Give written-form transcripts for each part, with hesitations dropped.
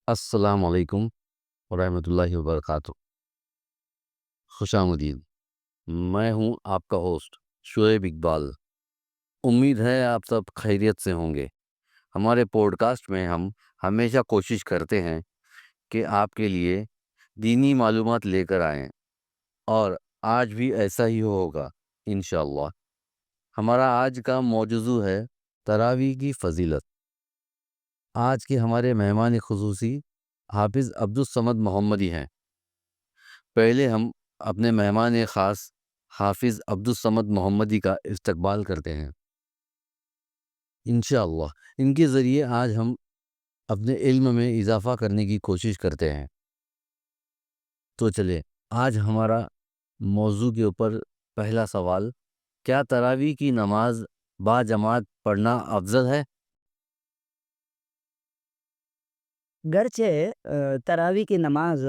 السلام علیکم ورحمۃ اللہ وبرکاتہ۔ خوش آمدید۔ میں ہوں آپ کا ہوسٹ شعیب اقبال۔ امید ہے آپ سب خیریت سے ہوں گے۔ ہمارے پوڈ کاسٹ میں ہم ہمیشہ کوشش کرتے ہیں کہ آپ کے لیے دینی معلومات لے کر آئیں، اور آج بھی ایسا ہی ہوگا انشاءاللہ۔ ہمارا آج کا موضوع ہے تراویح کی فضیلت۔ آج کے ہمارے مہمان خصوصی حافظ عبدالصمد محمدی ہیں۔ پہلے ہم اپنے مہمان خاص حافظ عبدالصمد محمدی کا استقبال کرتے ہیں انشاءاللہ۔ ان کے ذریعے آج ہم اپنے علم میں اضافہ کرنے کی کوشش کرتے ہیں۔ تو چلے آج ہمارا موضوع کے اوپر پہلا سوال: کیا تراویح کی نماز با جماعت پڑھنا افضل ہے؟ گرچہ تراویح کی نماز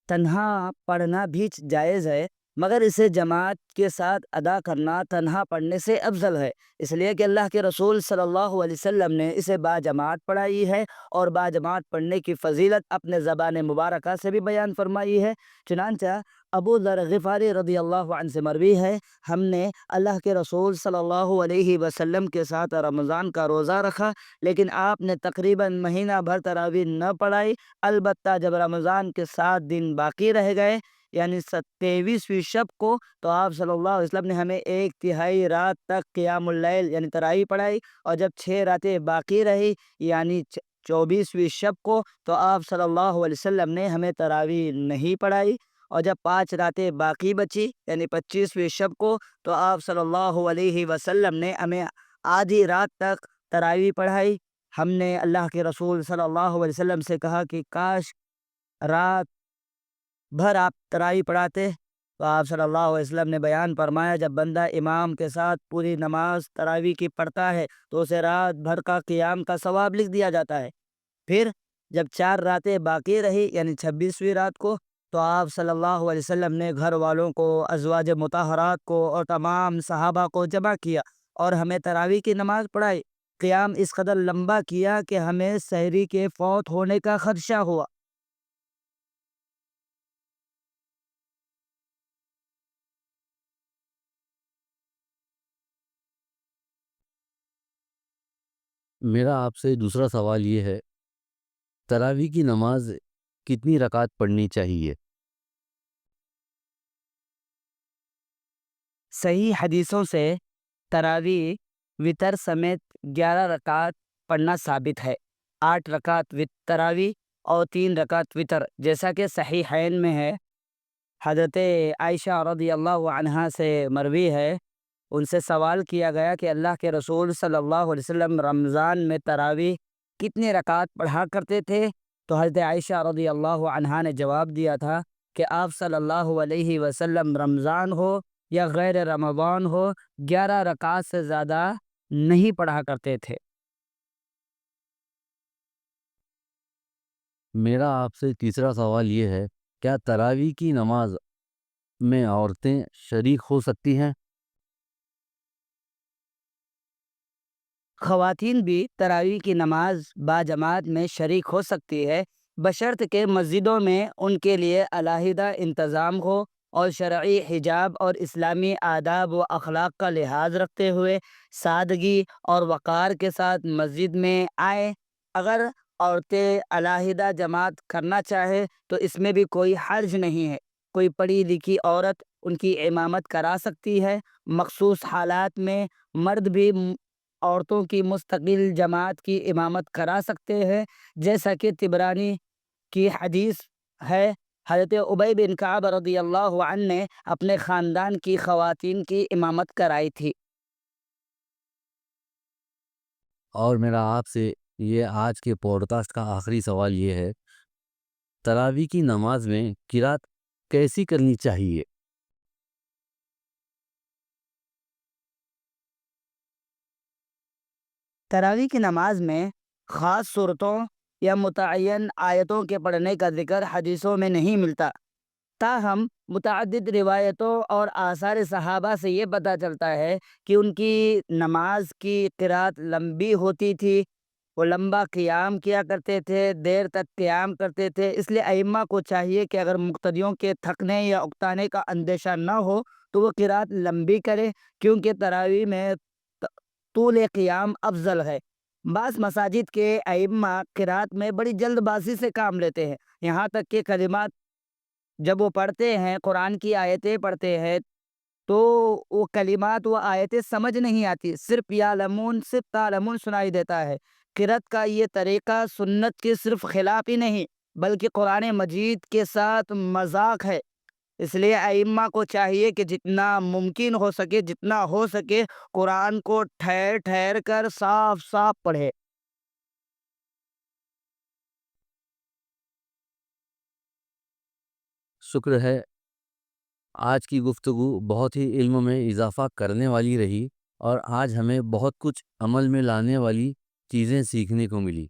تنہا پڑھنا بھی جائز ہے، مگر اسے جماعت کے ساتھ ادا کرنا تنہا پڑھنے سے افضل ہے، اس لیے کہ اللہ کے رسول صلی اللہ علیہ وسلم نے اسے باجماعت پڑھائی ہے، اور باجماعت پڑھنے کی فضیلت اپنے زبان مبارکہ سے بھی بیان فرمائی ہے۔ چنانچہ ابو ذر غفاری رضی اللہ عنہ سے مروی ہے، ہم نے اللہ کے رسول صلی اللہ علیہ وسلم کے ساتھ رمضان کا روزہ رکھا، لیکن آپ نے تقریباً مہینہ بھر تراویح نہ پڑھائی، البتہ جب رمضان کے 7 دن باقی رہ گئے، یعنی 27ویں شب کو، تو آپ صلی اللہ علیہ وسلم نے ہمیں 1/3 رات تک قیام اللیل یعنی تراویح پڑھائی، اور جب 6 راتیں باقی رہی یعنی 24ویں شب کو، تو آپ صلی اللہ علیہ وسلم نے ہمیں تراویح نہیں پڑھائی، اور جب 5 راتیں باقی بچی یعنی 25ویں شب کو، تو آپ صلی اللہ علیہ وسلم نے ہمیں آدھی رات تک تراویح پڑھائی۔ ہم نے اللہ کے رسول صلی اللہ علیہ وسلم سے کہا کہ کاش رات بھر آپ تراویح پڑھاتے، تو آپ صلی اللہ علیہ وسلم نے بیان فرمایا، جب بندہ امام کے ساتھ پوری نماز تراویح کی پڑھتا ہے تو اسے رات بھر کا قیام کا ثواب لکھ دیا جاتا ہے۔ پھر جب 4 راتیں باقی رہی یعنی 26ویں رات کو، تو آپ صلی اللہ علیہ وسلم نے گھر والوں کو، ازواج مطہرات کو اور تمام صحابہ کو جمع کیا اور ہمیں تراویح کی نماز پڑھائی۔ قیام اس قدر لمبا کیا کہ ہمیں سحری کے فوت ہونے کا خدشہ ہوا۔ میرا آپ سے دوسرا سوال یہ ہے: تراویح کی نماز کتنی رکعت پڑھنی چاہیے؟ صحیح حدیثوں سے تراویح وطر سمیت 11 رکعت پڑھنا ثابت ہے۔ 8 رکعت تراویح اور 3 رکعت وطر، جیسا کہ صحیحین میں ہے۔ حضرت عائشہ رضی اللہ عنہا سے مروی ہے، ان سے سوال کیا گیا کہ اللہ کے رسول صلی اللہ علیہ وسلم رمضان میں تراویح کتنی رکعت پڑھا کرتے تھے؟ تو حضرت عائشہ رضی اللہ عنہا نے جواب دیا تھا کہ آپ صلی اللہ علیہ وسلم رمضان ہو یا غیر رمضان ہو، 11 رکعت سے زیادہ نہیں پڑھا کرتے تھے۔ میرا آپ سے تیسرا سوال یہ ہے: کیا تراویح کی نماز میں عورتیں شریک ہو سکتی ہیں؟ خواتین بھی تراویح کی نماز باجماعت میں شریک ہو سکتی ہے، بشرط کہ مسجدوں میں ان کے لیے علیحدہ انتظام ہو اور شرعی حجاب اور اسلامی آداب و اخلاق کا لحاظ رکھتے ہوئے سادگی اور وقار کے ساتھ مسجد میں آئیں۔ اگر عورتیں علیحدہ جماعت کرنا چاہے تو اس میں بھی کوئی حرج نہیں ہے۔ کوئی پڑھی لکھی عورت ان کی امامت کرا سکتی ہے۔ مخصوص حالات میں مرد بھی عورتوں کی مستقل جماعت کی امامت کرا سکتے ہیں، جیسا کہ طبرانی کی حدیث ہے، حضرت ابی بن کعب رضی اللہ عنہ نے اپنے خاندان کی خواتین کی امامت کرائی تھی۔ اور میرا آپ سے یہ آج کے پوڈ کاسٹ کا آخری سوال یہ ہے: تراویح کی نماز میں قرات کیسی کرنی چاہیے؟ تراویح کی نماز میں خاص صورتوں یا متعین آیتوں کے پڑھنے کا ذکر حدیثوں میں نہیں ملتا، تاہم متعدد روایتوں اور آثار صحابہ سے یہ پتہ چلتا ہے کہ ان کی نماز کی قرات لمبی ہوتی تھی۔ وہ لمبا قیام کیا کرتے تھے، دیر تک قیام کرتے تھے۔ اس لیے ائمہ کو چاہیے کہ اگر مقتدیوں کے تھکنے یا اکتانے کا اندیشہ نہ ہو تو وہ قرات لمبی کرے، کیونکہ تراویح میں ط- طول قیام افضل ہے۔ بعض مساجد کے ائمہ قرات میں بڑی جلد بازی سے کام لیتے ہیں، یہاں تک کہ کلمات جب وہ پڑھتے ہیں، قرآن کی آیتیں پڑھتے ہیں، تو وہ کلمات و آیتیں سمجھ نہیں آتی، صرف یعلمون صرف تعلمون سنائی دیتا ہے۔ قرأت کا یہ طریقہ سنت کے صرف خلاف ہی نہیں بلکہ قرآن مجید کے ساتھ مذاق ہے۔ اس لیے ائمہ کو چاہیے کہ جتنا ممکن ہو سکے، جتنا ہو سکے، قرآن کو ٹھہر ٹھہر کر صاف صاف پڑھے۔ شکر ہے، آج کی گفتگو بہت ہی علم میں اضافہ کرنے والی رہی، اور آج ہمیں بہت کچھ عمل میں لانے والی چیزیں سیکھنے کو ملی۔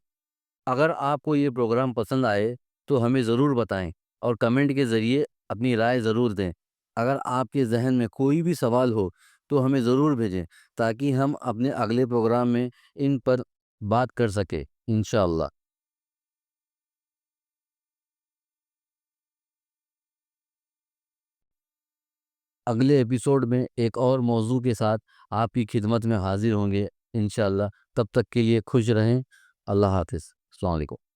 اگر آپ کو یہ پروگرام پسند آئے تو ہمیں ضرور بتائیں، اور کمنٹ کے ذریعے اپنی رائے ضرور دیں۔ اگر آپ کے ذہن میں کوئی بھی سوال ہو تو ہمیں ضرور بھیجیں، تاکہ ہم اپنے اگلے پروگرام میں ان پر بات کر سکیں انشاءاللہ۔ اگلے ایپیسوڈ میں ایک اور موضوع کے ساتھ آپ کی خدمت میں حاضر ہوں گے انشاءاللہ۔ تب تک کے لیے خوش رہیں۔ اللہ حافظ۔ السلام علیکم۔